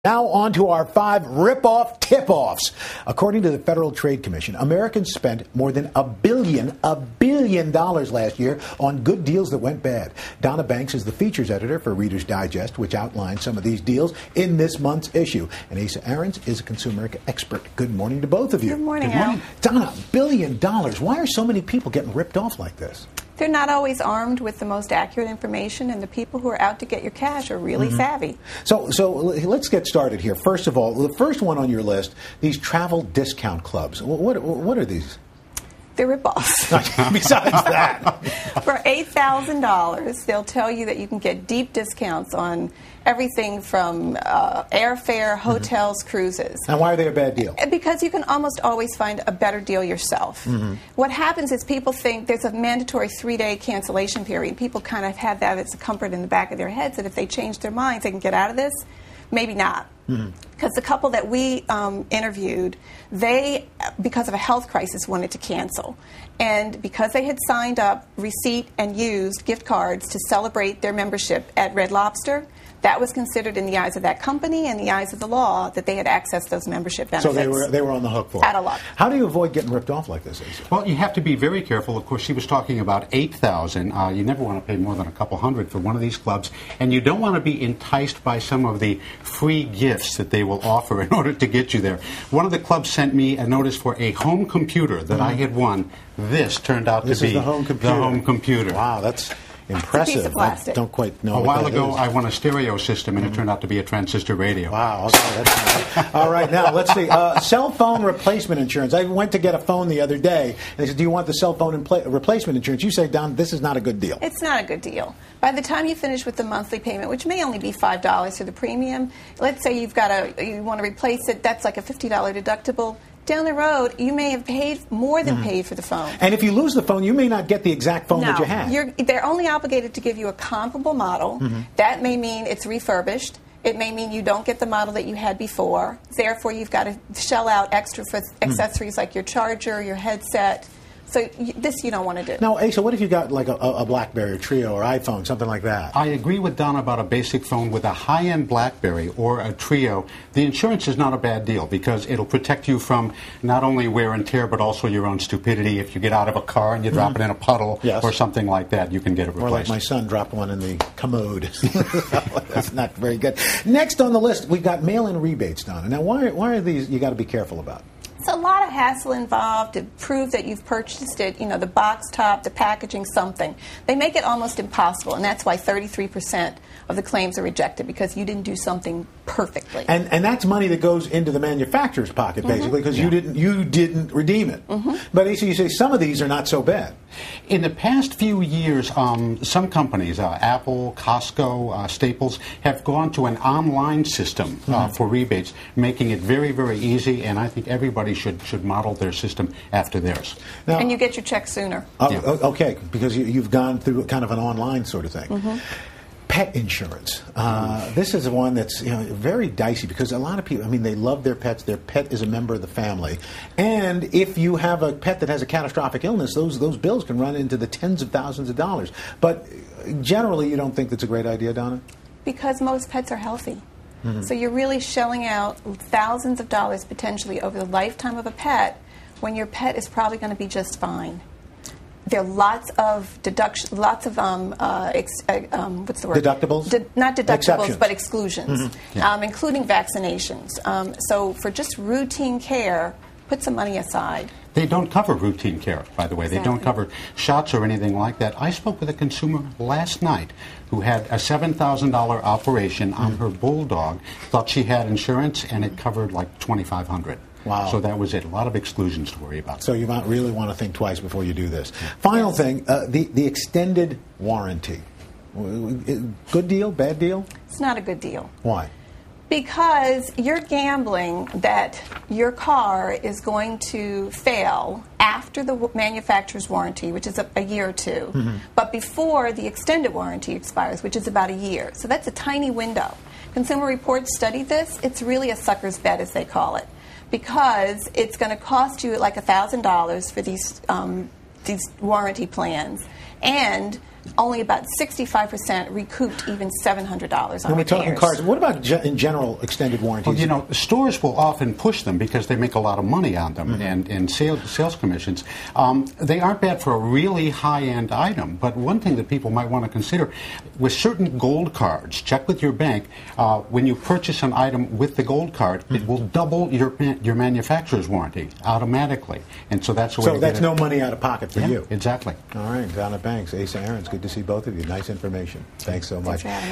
Now on to our 5 rip-off tip-offs. According to the Federal Trade Commission, Americans spent more than $1 billion last year on good deals that went bad. Donna Banks is the features editor for Reader's Digest, which outlines some of these deals in this month's issue. And Asa Aarons is a consumer expert. Good morning to both of you. Good morning, Al. Donna, $1 billion. Why are so many people getting ripped off like this? They're not always armed with the most accurate information, and the people who are out to get your cash are really savvy. So let's get started here. First of all, the first one on your list, these travel discount clubs. What are these? They're rip-offs. Besides that. For $8,000, they'll tell you that you can get deep discounts on everything from airfare, hotels, cruises. And why are they a bad deal? Because you can almost always find a better deal yourself. What happens is people think there's a mandatory 3-day cancellation period. People kind of have that as a comfort in the back of their heads that if they change their minds, they can get out of this. Maybe not. Because the couple that we interviewed, they, because of a health crisis, wanted to cancel. And because they had signed up, receipt, and used gift cards to celebrate their membership at Red Lobster, that was considered in the eyes of that company and the eyes of the law that they had accessed those membership benefits. So they were on the hook for it. Out of luck. How do you avoid getting ripped off like this, Asa? Well, you have to be very careful. Of course, she was talking about $8,000. You never want to pay more than a couple hundred for one of these clubs, and you don't want to be enticed by some of the free gifts that they will offer in order to get you there. One of the clubs sent me a notice for a home computer that I had won. This turned out to be the home computer. Wow, that's impressive. It's a piece of plastic. I don't quite know. A while ago, I won a stereo system, and it turned out to be a transistor radio. Wow. Okay, that's all right. Now let's see. Cell phone replacement insurance. I went to get a phone the other day, and they said, "Do you want the cell phone replacement insurance?" You say, "Don, this is not a good deal." It's not a good deal. By the time you finish with the monthly payment, which may only be $5 for the premium, let's say you want to replace it. That's like a $50 deductible. Down the road, you may have paid more than paid for the phone. And if you lose the phone, you may not get the exact phone that you had. They're only obligated to give you a comparable model. That may mean it's refurbished. It may mean you don't get the model that you had before. Therefore, you've got to shell out extra for accessories like your charger, your headset. So this you don't want to do. Now, Asa, what if you got like a BlackBerry, or Trio, or iPhone, something like that? I agree with Donna about a basic phone with a high-end BlackBerry or a Trio. The insurance is not a bad deal because it'll protect you from not only wear and tear but also your own stupidity. If you get out of a car and you drop it in a puddle or something like that, you can get it replaced. Or like my son dropped one in the commode. That's not very good. Next on the list, we've got mail-in rebates, Donna. Now, why are these you got to be careful about? It's a lot of hassle involved to prove that you've purchased it, the box top, the packaging, something. They make it almost impossible, and that's why 33% of the claims are rejected, because you didn't do something perfectly. And that's money that goes into the manufacturer's pocket, basically, because you didn't redeem it. But Asa, you say some of these are not so bad. In the past few years, some companies, Apple, Costco, Staples, have gone to an online system for rebates, making it very, very easy, and I think everybody should model their system after theirs. Now, and you get your check sooner. Okay, because you've gone through kind of an online sort of thing. Pet insurance. This is one that's very dicey because a lot of people, they love their pets. Their pet is a member of the family. And if you have a pet that has a catastrophic illness, those bills can run into the tens of thousands of dollars. But generally, you don't think that's a great idea, Donna? Because most pets are healthy. So you're really shelling out thousands of dollars potentially over the lifetime of a pet when your pet is probably going to be just fine. There are lots of deductions, lots of what's the word? Deductibles? Not deductibles, Exceptions. but exclusions, including vaccinations. So for just routine care, put some money aside. They don't cover routine care, by the way. They don't cover shots or anything like that. I spoke with a consumer last night who had a $7,000 operation on her bulldog, thought she had insurance, and it covered like $2,500. Wow. So that was it. A lot of exclusions to worry about. So you might really want to think twice before you do this. Final thing, the extended warranty. Good deal, bad deal? It's not a good deal. Why? Because you're gambling that your car is going to fail after the manufacturer's warranty, which is a year or two, but before the extended warranty expires, which is about a year. So that's a tiny window. Consumer Reports studied this. It's really a sucker's bet, as they call it, because it's going to cost you like $1,000 for these warranty plans, and only about 65% recouped even $700 on When we're talking repairs. cars, what about in general extended warranties? Well, you know, stores will often push them because they make a lot of money on them and sales commissions. They aren't bad for a really high-end item, but one thing that people might want to consider, with certain gold cards, check with your bank, when you purchase an item with the gold card, it will double your manufacturer's warranty automatically. And so that's the way So to that's get it. no money out of pocket for you. Exactly. All right, Donna Banks, Asa Aarons, good to see both of you. Nice information. Thanks so much. Thanks for having us.